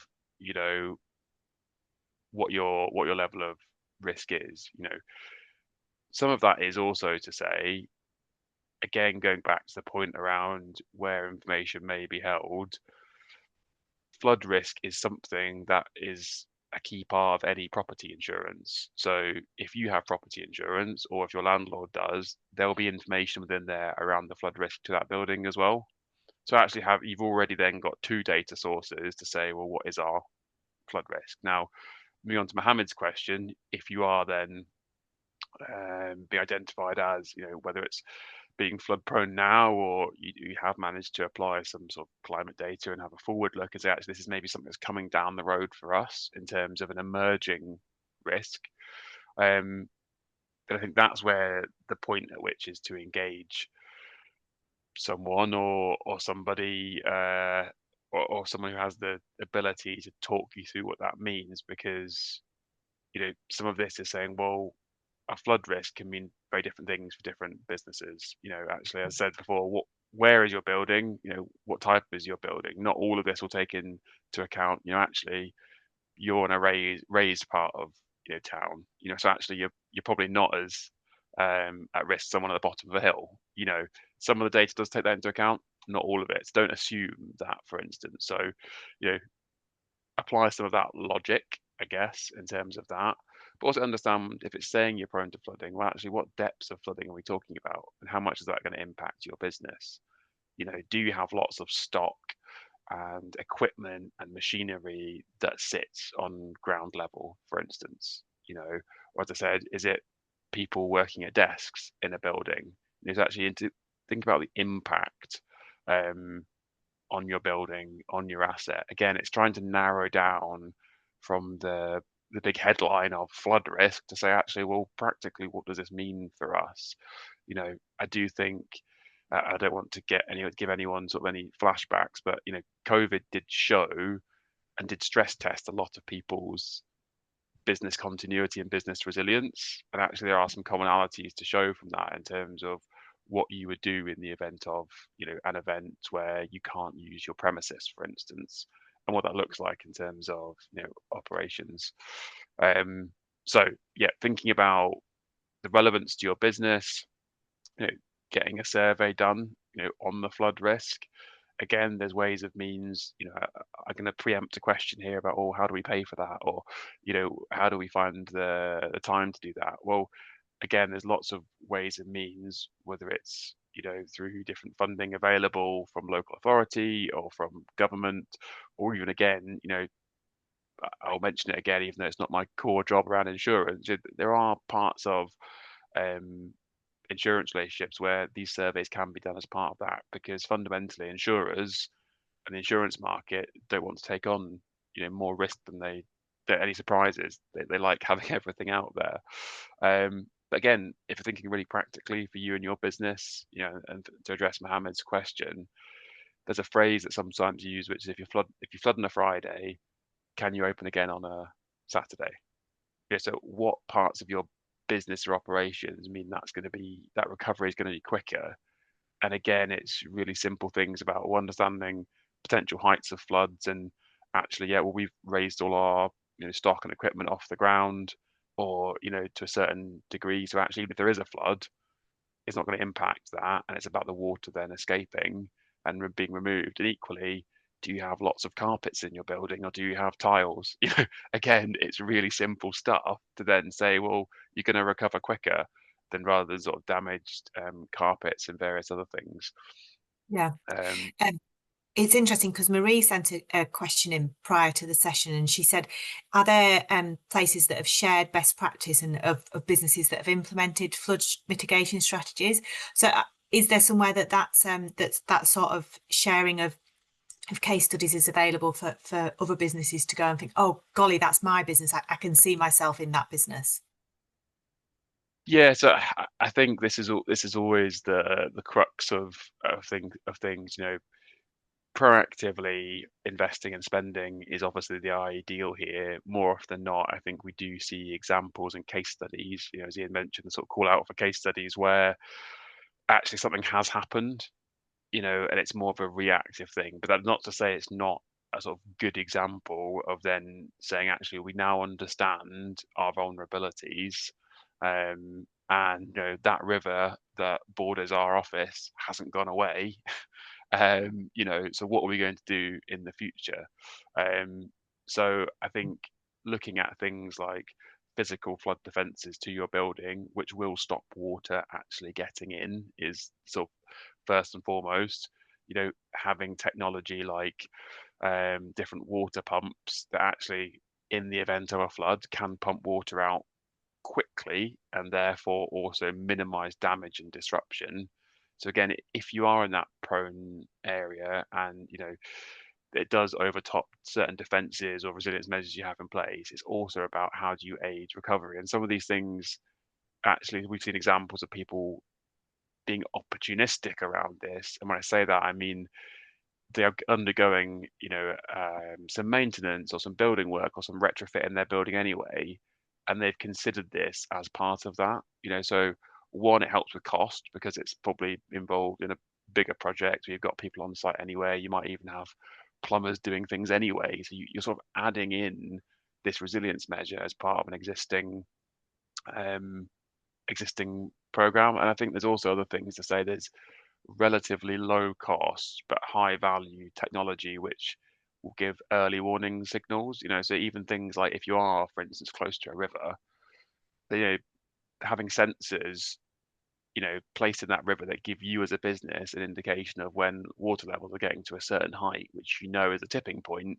what your level of risk is. Some of that is also to say, again, going back to the point around where information may be held, flood risk is something that is a key part of any property insurance. So if you have property insurance, or if your landlord does, there'll be information within there around the flood risk to that building as well. So actually you've already then got 2 data sources to say, well, what is our flood risk? Now, moving on to Mohammed's question, if you are then be identified as, whether it's being flood prone now, or you have managed to apply some sort of climate data and have a forward look and say, actually, this is maybe something that's coming down the road for us in terms of an emerging risk. And I think that's where the point at which is to engage someone or somebody, or someone who has the ability to talk you through what that means, because some of this is saying, well, a flood risk can mean very different things for different businesses. Actually, as I said before, where is your building? What type is your building? Not all of this will take into account, actually, you're on a raised part of town. So actually you're probably not as at risk as someone at the bottom of a hill. Some of the data does take that into account, not all of it. So don't assume that, for instance. So, apply some of that logic, I guess, in terms of that. But also understand, if it's saying you're prone to flooding, well, actually, what depths of flooding are we talking about? And how much is that going to impact your business? Do you have lots of stock and equipment and machinery that sits on ground level, for instance? Or as I said, is it people working at desks in a building? It's actually think about the impact on your building, on your asset. Again, it's trying to narrow down from the big headline of flood risk to say, actually, well, practically, what does this mean for us? I do think, I don't want to give anyone sort of any flashbacks, but COVID did show and did stress test a lot of people's business continuity and business resilience. And actually, there are some commonalities to show from that in terms of what you would do in the event of an event where you can't use your premises, for instance, and what that looks like in terms of operations. So yeah, thinking about the relevance to your business, getting a survey done, on the flood risk. Again, there's ways of means, I'm going to preempt a question here about, oh, how do we pay for that? Or, how do we find the time to do that? Well, again, there's lots of ways and means, whether it's, through different funding available from local authority or from government, or even again, I'll mention it again, even though it's not my core job around insurance. There are parts of um, insurance relationships where these surveys can be done as part of that, because fundamentally insurers and the insurance market don't want to take on more risk than any surprises. They like having everything out there. But again, if you're thinking really practically for you and your business, and to address Mohammed's question, there's a phrase that sometimes you use, which is if you flood on a Friday, can you open again on a Saturday? So what parts of your business or operations mean that recovery is going to be quicker? And again, it's really simple things about understanding potential heights of floods, and actually, yeah, well, we've raised all our stock and equipment off the ground, or to a certain degree. So actually, even if there is a flood, it's not going to impact that, and it's about the water then escaping and being removed. And equally, do you have lots of carpets in your building, or do you have tiles? Again, it's really simple stuff to then say, well, you're going to recover quicker than rather than sort of damaged carpets and various other things. Yeah. Um, It's interesting because Marie sent a question in prior to the session, and she said, are there places that have shared best practice and of businesses that have implemented flood mitigation strategies? So is there somewhere that's that sort of sharing of case studies is available for other businesses to go and think, oh golly, that's my business, I can see myself in that business? yeah, so I think this is always the crux of things. Proactively investing and spending is obviously the ideal here. More often than not, I think we do see examples and case studies, as Ian mentioned, the sort of call out for case studies where actually something has happened, and it's more of a reactive thing. But that's not to say it's not a sort of good example of then saying, actually, we now understand our vulnerabilities. And that river that borders our office hasn't gone away. So what are we going to do in the future? So I think looking at things like physical flood defences to your building, which will stop water actually getting in, is sort of first and foremost. Having technology like different water pumps that actually, in the event of a flood, can pump water out quickly and therefore also minimize damage and disruption. So again, if you are in that prone area and it does overtop certain defenses or resilience measures you have in place, it's also about how do you aid recovery. And some of these things, actually, we've seen examples of people being opportunistic around this. And when I say that, I mean they are undergoing, some maintenance or some building work or some retrofit in their building anyway, and they've considered this as part of that. So one, it helps with cost because it's probably involved in a bigger project where you've got people on site anyway. You might even have plumbers doing things anyway. So you're sort of adding in this resilience measure as part of an um, existing program. And I think there's also other things to say. There's relatively low cost but high value technology which will give early warning signals. So even things like if you are, for instance, close to a river, you know, having sensors, placed in that river that give you as a business an indication of when water levels are getting to a certain height, which is a tipping point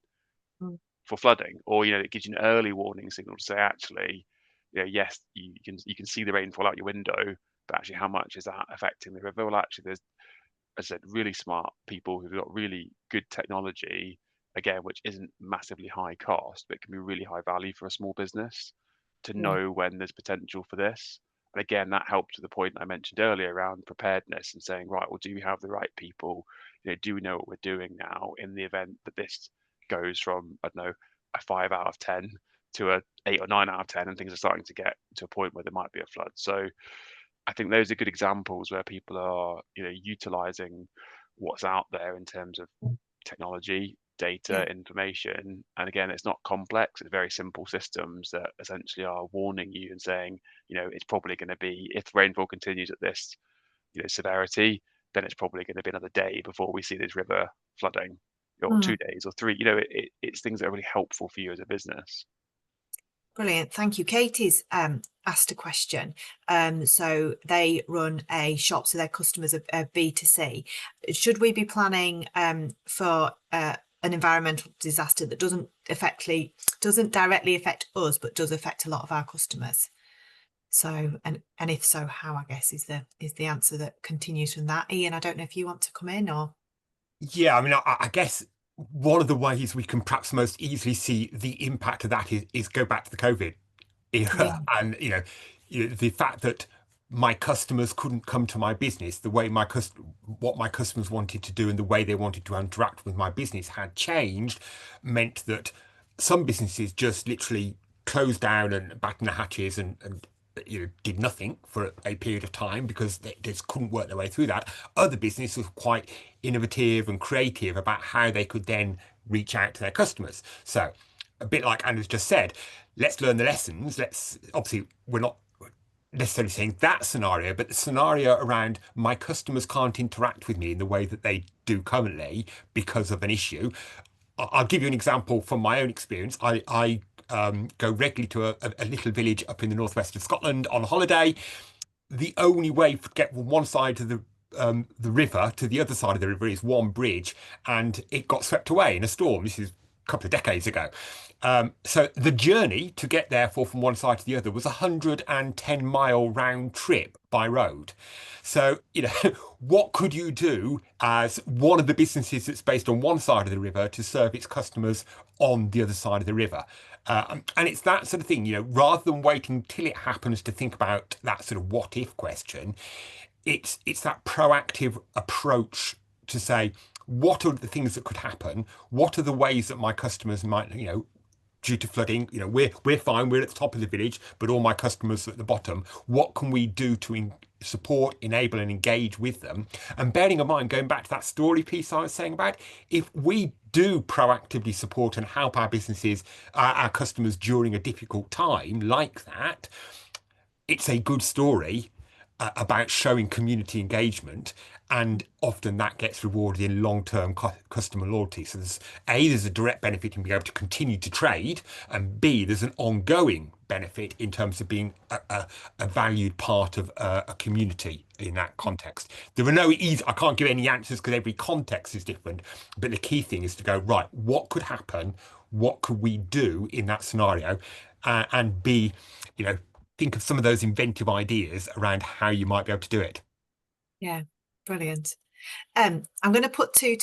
Mm. for flooding, or it gives you an early warning signal to say, actually, yes, you can see the rainfall out your window, but actually how much is that affecting the river? Well, actually, there's, as I said, really smart people who've got really good technology, again, which isn't massively high cost, but can be really high value for a small business to Yeah. know when there's potential for this. And again, that helps to the point I mentioned earlier around preparedness and saying, right, well, do we have the right people? Do we know what we're doing now in the event that this goes from, I don't know, a 5 out of 10 to a 8 or 9 out of 10, and things are starting to get to a point where there might be a flood. So I think those are good examples where people are, utilizing what's out there in terms of technology, Yeah. data, information. And again, it's not complex. It's very simple systems that essentially are warning you and saying, it's probably going to be, if rainfall continues at this severity, then it's probably going to be another day before we see this river flooding, or 2 days or 3. It's things that are really helpful for you as a business. Brilliant, thank you. Katie's asked a question. So they run a shop, so their customers are B2C. Should we be planning for an environmental disaster that doesn't directly affect us, but does affect a lot of our customers? So, and if so, how, I guess, is the answer that continues from that. Ian, I don't know if you want to come in, or Yeah, I mean, I guess one of the ways we can perhaps most easily see the impact of that is go back to the COVID yeah, era, and the fact that my customers couldn't come to my business, the way what my customers wanted to do and the way they wanted to interact with my business had changed, meant that some businesses just literally closed down and battened the hatches and did nothing for a period of time because they just couldn't work their way through that. Other businesses were quite innovative and creative about how they could then reach out to their customers. So, a bit like Andrew's just said, let's learn the lessons. Obviously, we're not necessarily saying that scenario, but the scenario around my customers can't interact with me in the way that they do currently because of an issue. I'll give you an example from my own experience. I go regularly to a little village up in the northwest of Scotland on holiday. The only way to get from one side of the river to the other side of the river is one bridge, and it got swept away in a storm. This is a couple of decades ago. So the journey to get there from one side to the other was a 110-mile round trip by road. So, what could you do as one of the businesses that's based on one side of the river to serve its customers on the other side of the river? And it's that sort of thing, rather than waiting till it happens to think about that sort of what if question, it's that proactive approach to say, what are the things that could happen? What are the ways that my customers might, due to flooding, we're fine, we're at the top of the village, but all my customers are at the bottom. What can we do to support, enable, and engage with them? And bearing in mind, going back to that story piece I was saying about, if we do proactively support and help our businesses, our customers during a difficult time like that, it's a good story about showing community engagement, and often that gets rewarded in long-term customer loyalty. So there's a direct benefit in being able to continue to trade, and B, there's an ongoing benefit in terms of being a valued part of a community in that context. There are no easy, I can't give any answers because every context is different, but the key thing is to go, right, what could happen? What could we do in that scenario? And B, think of some of those inventive ideas around how you might be able to do it. yeah, brilliant. I'm going to put two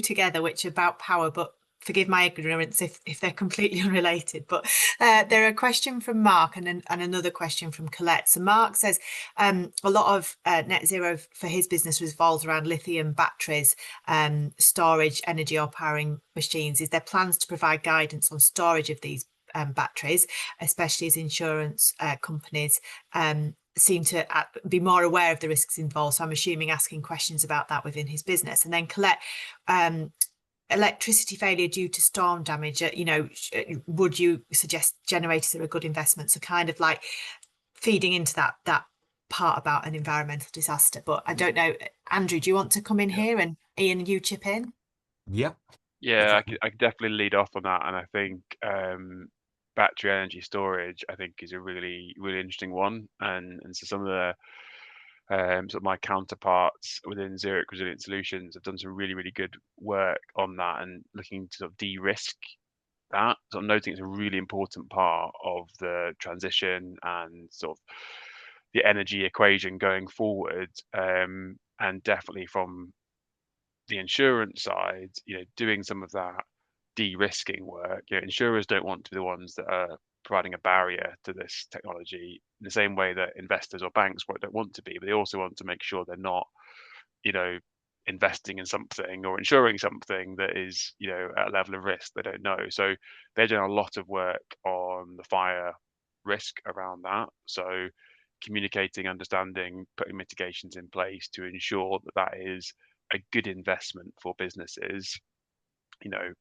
together, which are about power, but forgive my ignorance if they're completely unrelated. But there are a question from Mark and another question from Colette. So Mark says a lot of net zero for his business revolves around lithium batteries, storage, energy, or powering machines. Is there plans to provide guidance on storage of these batteries, especially as insurance companies seem to be more aware of the risks involved? So I'm assuming asking questions about that within his business. And then Colette, electricity failure due to storm damage, would you suggest generators are a good investment? So kind of like feeding into that part about an environmental disaster. But I don't know, Andrew, do you want to come in here, and Ian, you chip in? Yeah. Yeah, I could definitely lead off on that, and I think battery energy storage, I think, is a really, really interesting one, and so some of the sort of my counterparts within Zurich Resilient Solutions have done some really, really good work on that and looking to sort of de-risk that. So I'm noting it's a really important part of the transition and sort of the energy equation going forward, and definitely from the insurance side, doing some of that de-risking work. Insurers don't want to be the ones that are providing a barrier to this technology in the same way that investors or banks don't want to be, but they also want to make sure they're not, investing in something or insuring something that is, at a level of risk they don't know. So they're doing a lot of work on the fire risk around that. So communicating, understanding, putting mitigations in place to ensure that that is a good investment for businesses,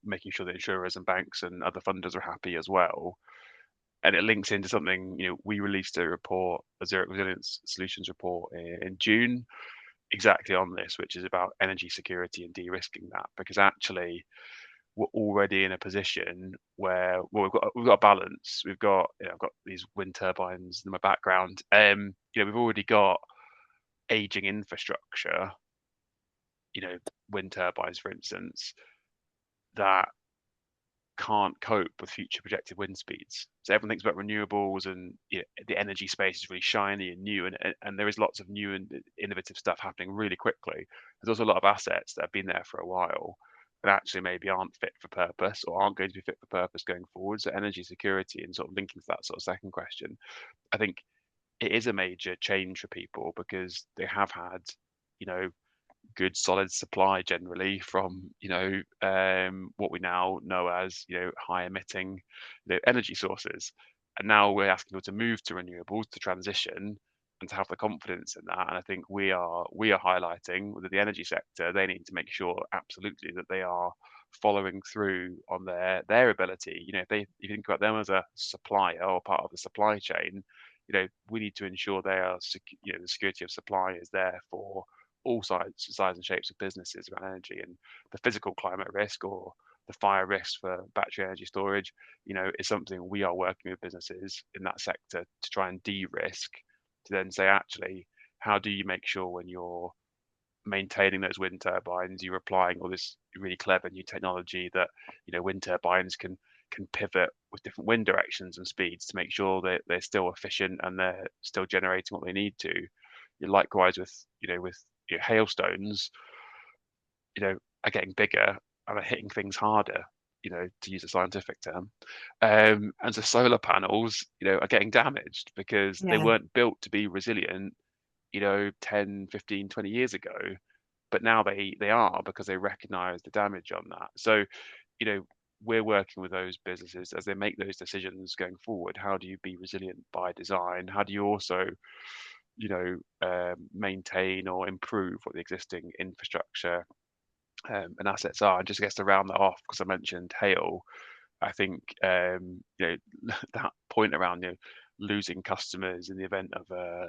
making sure that insurers and banks and other funders are happy as well. and it links into something, we released a report, a Zurich Resilience Solutions report in June, exactly on this, which is about energy security and de-risking that, because actually we're already in a position where, well, we've got a balance. We've got, I've got these wind turbines in my background. We've already got aging infrastructure, wind turbines, for instance, that can't cope with future projected wind speeds. So everyone thinks about renewables, and the energy space is really shiny and new, and there is lots of new and innovative stuff happening really quickly. There's also a lot of assets that have been there for a while that actually maybe aren't fit for purpose or aren't going to be fit for purpose going forward. So energy security, and sort of linking to that sort of second question, I think it is a major change for people, because they have had, good solid supply generally from what we now know as high emitting energy sources, and now we're asking people to move to renewables, to transition, and to have the confidence in that. And I think we are highlighting that the energy sector, they need to make sure absolutely that they are following through on their ability. If you think about them as a supplier or part of the supply chain, we need to ensure they are the security of supply is there for all size and shapes of businesses around energy. And the physical climate risk, or the fire risk for battery energy storage, is something we are working with businesses in that sector to try and de-risk, to then say, actually, how do you make sure when you're maintaining those wind turbines, you're applying all this really clever new technology that wind turbines can pivot with different wind directions and speeds to make sure that they're still efficient and they're still generating what they need to. Likewise with hailstones, are getting bigger and are hitting things harder, to use a scientific term. And so solar panels, are getting damaged because they weren't built to be resilient, 10, 15, 20 years ago. But now they are, because they recognize the damage on that. So, we're working with those businesses as they make those decisions going forward. How do you be resilient by design? How do you also maintain or improve what the existing infrastructure and assets are? And just, I guess, to round that off, because I mentioned hail, I think that point around losing customers in the event of a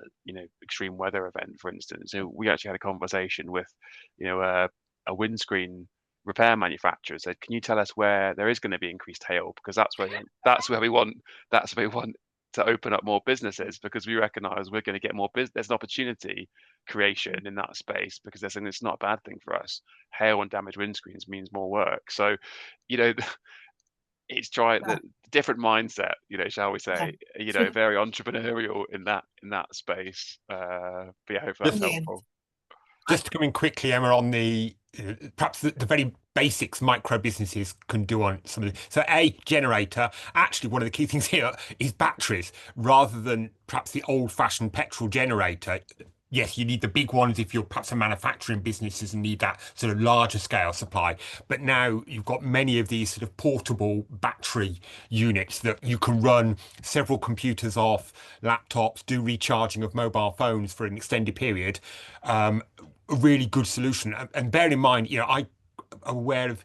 extreme weather event, for instance. We actually had a conversation with a windscreen repair manufacturer. Said, can you tell us where there is going to be increased hail, because that's where we want to open up more businesses, because we recognize we're going to get more business. There's an opportunity creation in that space, because they're saying it's not a bad thing for us. Hail and damaged windscreens means more work. So it's the different mindset, shall we say, very entrepreneurial in that space. But yeah, hopefully that's helpful. Just to come in quickly, Emma, on the perhaps the very basics micro businesses can do on some of the, so a generator. Actually, one of the key things here is batteries, rather than perhaps the old-fashioned petrol generator. Yes, you need the big ones if you're perhaps a manufacturing businesses and need that sort of larger scale supply. But now you've got many of these sort of portable battery units that you can run several computers off, laptops, do recharging of mobile phones for an extended period. A really good solution. And bear in mind, I'm aware of,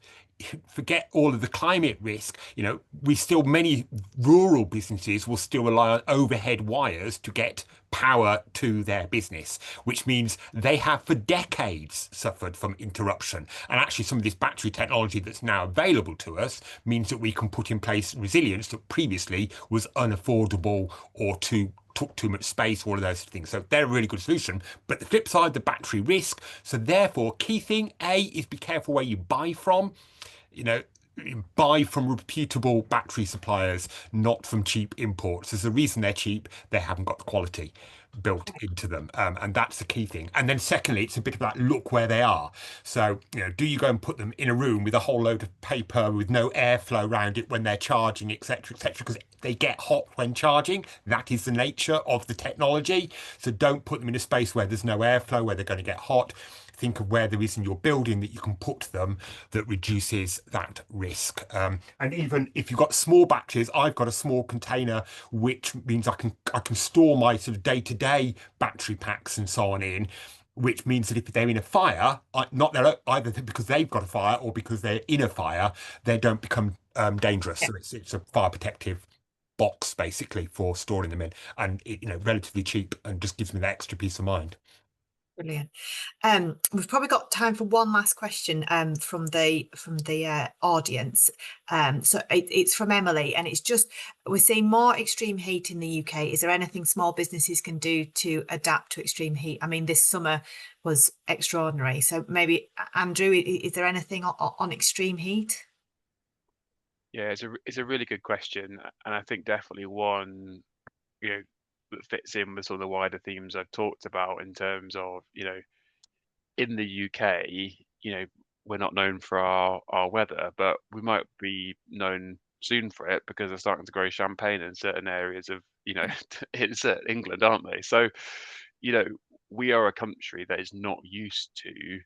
forget all of the climate risk. Many rural businesses will still rely on overhead wires to get power to their business, which means they have for decades suffered from interruption. And actually, some of this battery technology that's now available to us means that we can put in place resilience that previously was unaffordable or took too much space, all of those things. So they're a really good solution. But the flip side, the battery risk. So therefore, key thing, A, is be careful where you buy from. Buy from reputable battery suppliers, not from cheap imports. There's a reason they're cheap. They haven't got the quality built into them. And that's the key thing. And then secondly, it's a bit about look where they are. So, do you go and put them in a room with a whole load of paper with no airflow around it when they're charging, etc., etc., because they get hot when charging. That is the nature of the technology. So don't put them in a space where there's no airflow, where they're going to get hot. Think of where there is in your building that you can put them that reduces that risk. And even if you've got small batteries, I've got a small container, which means I can store my sort of day-to-day battery packs and so on in, which means that if they're in a fire, either because they've got a fire or because they're in a fire, they don't become dangerous. So it's a fire protective box basically for storing them in, and relatively cheap, and just gives me that extra peace of mind. Brilliant. We've probably got time for one last question from the audience. So it's from Emily, and it's just, we're seeing more extreme heat in the UK. Is there anything small businesses can do to adapt to extreme heat? I mean, this summer was extraordinary. So maybe, Andrew, is there anything on extreme heat? Yeah, it's a really good question, and I think definitely one, that fits in with some of the wider themes I've talked about in terms of, in the UK, we're not known for our weather, but we might be known soon for it because they're starting to grow champagne in certain areas of, in certain England, aren't they? So, you know, we are a country that is not used to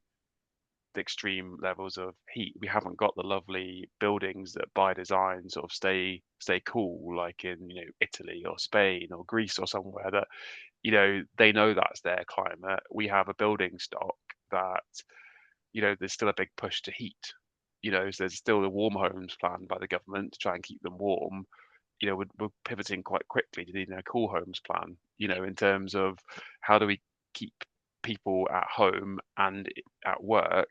the extreme levels of heat. We haven't got the lovely buildings that by design sort of stay cool, like in, Italy or Spain or Greece or somewhere that, they know that's their climate. We have a building stock that, there's still a big push to heat. So there's still the warm homes plan by the government to try and keep them warm. We're pivoting quite quickly to the cool homes plan, in terms of how do we keep people at home and at work,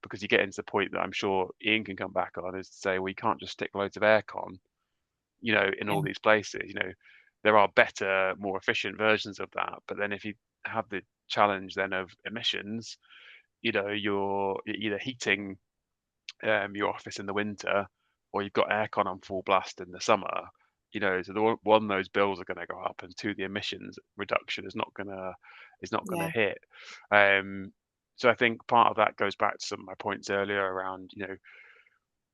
because you get into the point that I'm sure Ian can come back on, is to say we can't just stick loads of aircon, in all Yeah. these places. There are better, more efficient versions of that. But then if you have the challenge then of emissions, you're either heating your office in the winter, or you've got aircon on full blast in the summer. So one, those bills are going to go up, and two, the emissions reduction is not gonna Yeah. hit. So I think part of that goes back to some of my points earlier around,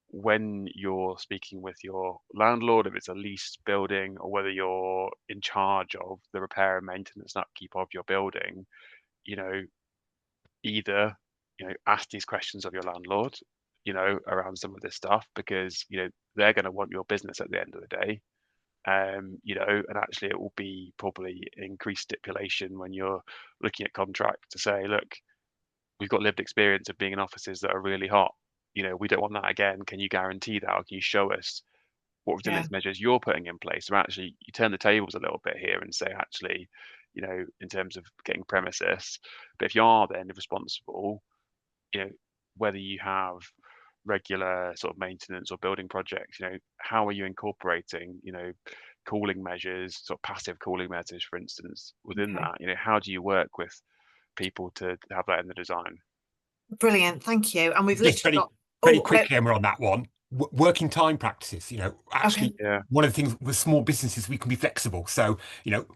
when you're speaking with your landlord, if it's a leased building, or whether you're in charge of the repair and maintenance and upkeep of your building, you know, either, ask these questions of your landlord, around some of this stuff, because, they're going to want your business at the end of the day. And actually it will be probably increased stipulation when you're looking at contract to say, look, we've got lived experience of being in offices that are really hot. We don't want that again. Can you guarantee that? Or can you show us what Yeah. resilience measures you're putting in place? So actually you turn the tables a little bit here and say, actually, in terms of getting premises, but if you are then responsible, you know, whether you have regular sort of maintenance or building projects, how are you incorporating, cooling measures, sort of passive cooling measures, for instance, within Okay. that? How do you work with people to have that in the design? Brilliant. Thank you. And we've Just literally got, very oh, quickly, Emma, on that one. Working time practices, okay. actually, Yeah, one of the things with small businesses, we can be flexible. So,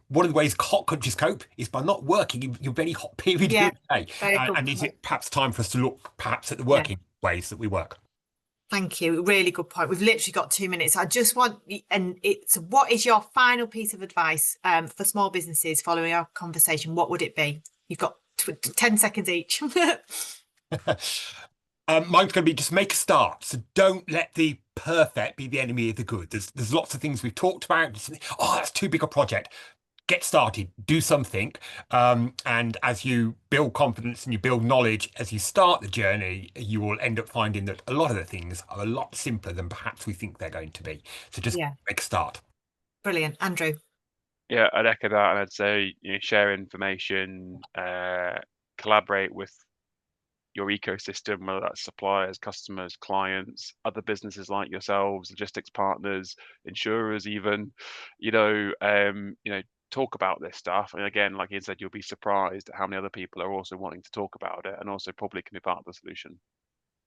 one of the ways hot countries cope is by not working in your very hot period Yeah. of the day. Very good And is point. it perhaps time for us to look perhaps at the Yeah. working ways that we work? Thank you. Really good point. We've literally got 2 minutes. I just want, and it's, what is your final piece of advice for small businesses following our conversation? What would it be? You've got 10 seconds each. Mine's going to be just make a start. So don't let the perfect be the enemy of the good. There's lots of things we've talked about. Oh, that's too big a project. Get started, do something. And as you build confidence and you build knowledge as you start the journey, you will end up finding that a lot of the things are a lot simpler than perhaps we think they're going to be. So just Yeah. make a start. Brilliant. Andrew. yeah, I'd echo that, and I'd say, share information, collaborate with your ecosystem, whether that's suppliers, customers, clients, other businesses like yourselves, logistics partners, insurers, even, talk about this stuff. And again, like Ian said, you'll be surprised at how many other people are also wanting to talk about it and also probably can be part of the solution.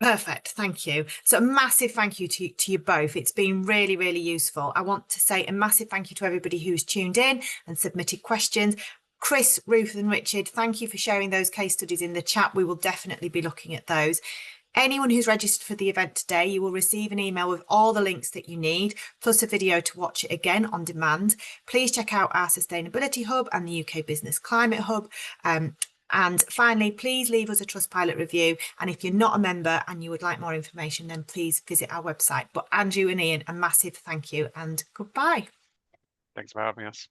Perfect. Thank you. So a massive thank you to you both. It's been really, really useful. I want to say a massive thank you to everybody who's tuned in and submitted questions. Chris, Ruth and Richard, thank you for sharing those case studies in the chat. We will definitely be looking at those. Anyone who's registered for the event today, you will receive an email with all the links that you need, plus a video to watch it again on demand. Please check out our Sustainability Hub and the UK Business Climate Hub. And finally, please leave us a Trustpilot review. And if you're not a member and you would like more information, then please visit our website. But Andrew and Ian, a massive thank you and goodbye. Thanks for having us.